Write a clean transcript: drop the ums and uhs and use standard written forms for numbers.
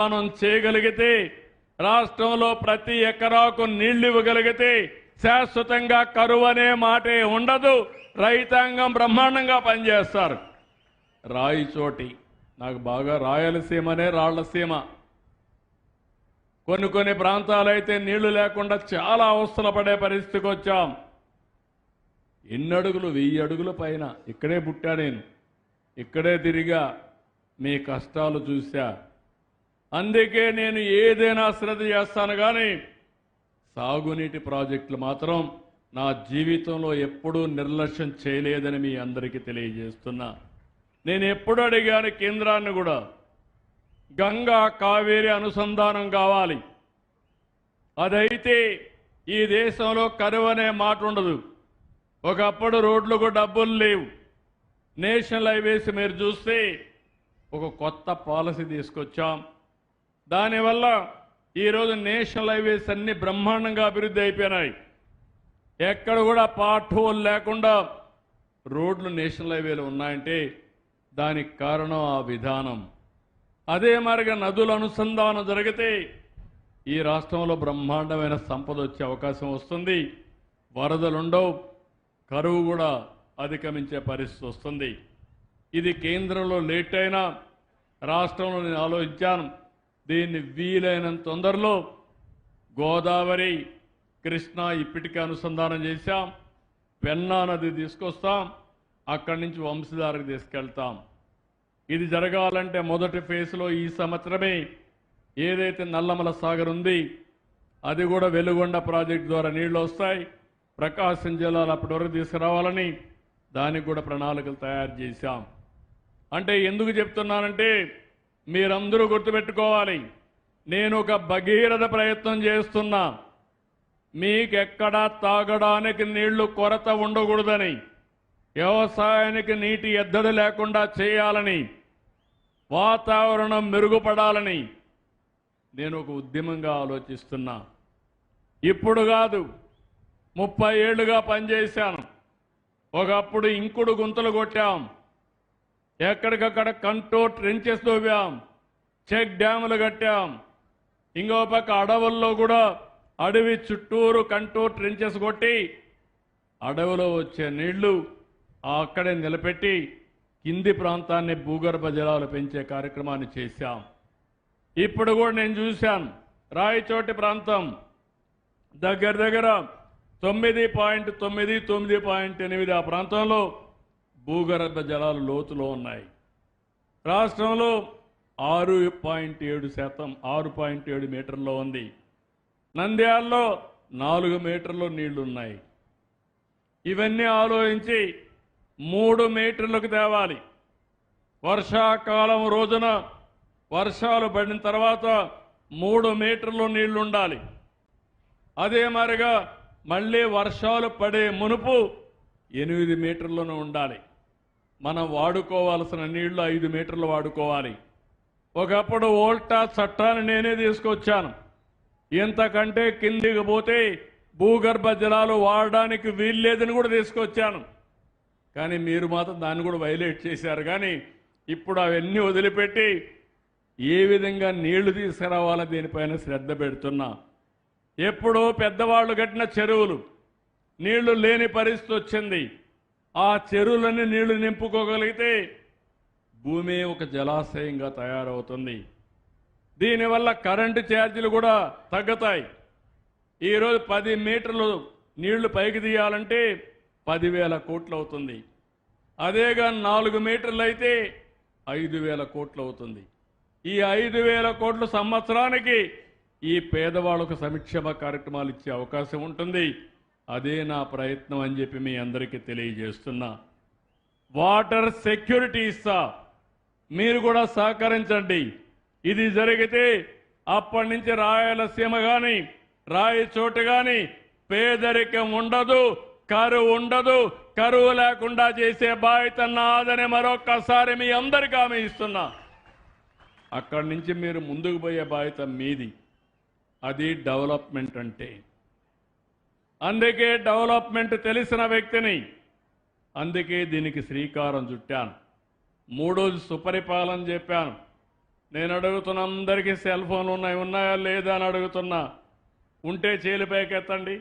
మనం చేయగలిగితే రాష్ట్రంలో ప్రతి ఎకరాకు నీళ్లు ఇవ్వగలిగితే శాశ్వతంగా కరువు అనే మాటే ఉండదు. రైతాంగం బ్రహ్మాండంగా పనిచేస్తారు. రాయిచోటి నాకు బాగా రాయలసీమనే రాళ్లసీమ. కొన్ని ప్రాంతాలైతే నీళ్లు లేకుండా చాలా అవస్థలు పడే పరిస్థితికి వచ్చాం. ఎన్ని అడుగులు 1000 అడుగుల పైన ఇక్కడే పుట్టా నేను, ఇక్కడే తిరిగా, మీ కష్టాలు చూశా. అందుకే నేను ఏదైనా శ్రద్ధ చేస్తాను, కానీ సాగునీటి ప్రాజెక్టులు మాత్రం నా జీవితంలో ఎప్పుడూ నిర్లక్ష్యం చేయలేదని మీ అందరికీ తెలియజేస్తున్నా. నేను ఎప్పుడు అడిగాను కేంద్రాన్ని కూడా, గంగా కావేరి అనుసంధానం కావాలి. అదైతే ఈ దేశంలో కరువు అనే మాట ఉండదు. ఒకప్పుడు రోడ్లకు డబ్బులు లేవు. నేషనల్ హైవేస్ మీరు చూస్తే ఒక కొత్త పాలసీ తీసుకొచ్చాం. దానివల్ల ఈరోజు నేషనల్ హైవేస్ అన్ని బ్రహ్మాండంగా అభివృద్ధి అయిపోయినాయి. ఎక్కడ కూడా పార్ట్ హోల్ లేకుండా రోడ్లు నేషనల్ హైవేలు ఉన్నాయంటే దానికి కారణం ఆ విధానం. అదే మరిగా నదుల అనుసంధానం జరిగితే ఈ రాష్ట్రంలో బ్రహ్మాండమైన సంపద వచ్చే అవకాశం వస్తుంది. వరదలుండవు, కరువు కూడా అధిగమించే పరిస్థితి వస్తుంది. ఇది కేంద్రంలో లేట్ అయినా రాష్ట్రంలో నేను ఆలోచించాను. దీన్ని వీలైనంత తొందరలో గోదావరి, కృష్ణా ఇప్పటికే అనుసంధానం చేశాం. పెన్నా నది తీసుకొస్తాం, అక్కడి నుంచి వంశధారకు తీసుకెళ్తాం. ఇది జరగాలంటే మొదటి ఫేజ్లో ఈ సంవత్సరమే ఏదైతే నల్లమల సాగర్ ఉంది అది కూడా వెలుగొండ ప్రాజెక్టు ద్వారా నీళ్లు వస్తాయి. ప్రకాశం జిల్లాలో అప్పటి వరకు తీసుకురావాలని దానికి కూడా ప్రణాళికలు తయారు చేశాం. అంటే ఎందుకు చెప్తున్నానంటే మీరందరూ గుర్తుపెట్టుకోవాలి, నేను ఒక భగీరథ ప్రయత్నం చేస్తున్నా. మీకెక్కడా తాగడానికి నీళ్లు కొరత ఉండకూడదని, వ్యవసాయానికి నీటి ఎద్దడి లేకుండా చేయాలని, వాతావరణం మెరుగుపడాలని నేను ఒక ఉద్యమంగా ఆలోచిస్తున్నా. ఇప్పుడు కాదు, 30 ఏళ్లుగా పనిచేశాను. ఒకప్పుడు ఇంకుడు గుంతలు కొట్టాం, ఎక్కడికక్కడ కంట్రోల్ ట్రెంచెస్ తవ్వాం, చెక్ డ్యాములు కట్టాం. ఇంకో పక్క అడవుల్లో కూడా అడవి చుట్టూరు కంట్రోల్ ట్రెంచెస్ కొట్టి అడవిలో వచ్చే నీళ్లు అక్కడే నిలబెట్టి కింది ప్రాంతాన్ని భూగర్భ జలాలు పెంచే కార్యక్రమాన్ని చేశాం. ఇప్పుడు కూడా నేను చూశాను, రాయచోటి ప్రాంతం దగ్గర 9.9, 9.8 ఆ ప్రాంతంలో భూగర్భ జలాలు లోతులో ఉన్నాయి. రాష్ట్రంలో 6.7%, 6.7 మీటర్లో ఉంది. నంద్యాలలో 4 మీటర్లు నీళ్లున్నాయి. ఇవన్నీ ఆలోచించి 3 మీటర్లకు తేవాలి. వర్షాకాలం రోజున వర్షాలు పడిన తర్వాత 3 మీటర్లు నీళ్లు ఉండాలి. అదే మరిగా మళ్ళీ వర్షాలు పడే మునుపు 8 మీటర్లను ఉండాలి. మనం వాడుకోవాల్సిన నీళ్లు 5 మీటర్లు వాడుకోవాలి. ఒకప్పుడు ఓల్టా చట్టాన్ని నేనే తీసుకొచ్చాను. ఇంతకంటే కిందికి పోతే భూగర్భ జలాలు వాడడానికి వీల్లేదని కూడా తీసుకొచ్చాను. కానీ మీరు మాత్రం దాన్ని కూడా వైలేట్ చేశారు. కానీ ఇప్పుడు అవన్నీ వదిలిపెట్టి ఏ విధంగా నీళ్లు తీసుకురావాలో దీనిపైన శ్రద్ధ పెడుతున్నా. ఎప్పుడో పెద్దవాళ్ళు కట్టిన చెరువులు నీళ్లు లేని పరిస్థితి వచ్చింది. ఆ చెరువులన్నీ నీళ్లు నింపుకోగలిగితే భూమి ఒక జలాశయంగా తయారవుతుంది. దీనివల్ల కరెంటు ఛార్జీలు కూడా తగ్గుతాయి. ఈరోజు 10 మీటర్లు నీళ్లు పైకి తీయాలంటే 10,000 కోట్లు అవుతుంది. అదేగా 4 మీటర్లు అయితే 5,000 కోట్లు అవుతుంది. ఈ 5,000 కోట్లు సంవత్సరానికి ఈ పేదవాళ్లకు సంక్షేమ కార్యక్రమాలు ఇచ్చే అవకాశం ఉంటుంది. అదే నా ప్రయత్నం అని చెప్పి మీ అందరికీ తెలియజేస్తున్నా. వాటర్ సెక్యూరిటీ ఇస్తా, మీరు కూడా సహకరించండి. ఇది జరిగితే అప్పటి నుంచి రాయలసీమ కానీ రాయచోటు కానీ పేదరికం ఉండదు, కరువు ఉండదు. కరువు లేకుండా చేసే బాధ్యత నాదని మరొక్కసారి మీ అందరికీ హామీ ఇస్తున్నా. అక్కడి నుంచి మీరు ముందుకు పోయే బాధ్యత మీది. అది డెవలప్మెంట్ అంటే. అందుకే డెవలప్మెంట్ తెలిసిన వ్యక్తిని, అందుకే దీనికి శ్రీకారం చుట్టాను. 3 సుపరిపాలన చెప్పాను. నేను అడుగుతున్న అందరికీ సెల్ ఫోన్లు ఉన్నాయా లేదా అని అడుగుతున్నా. ఉంటే చేలిపైకెత్తండి.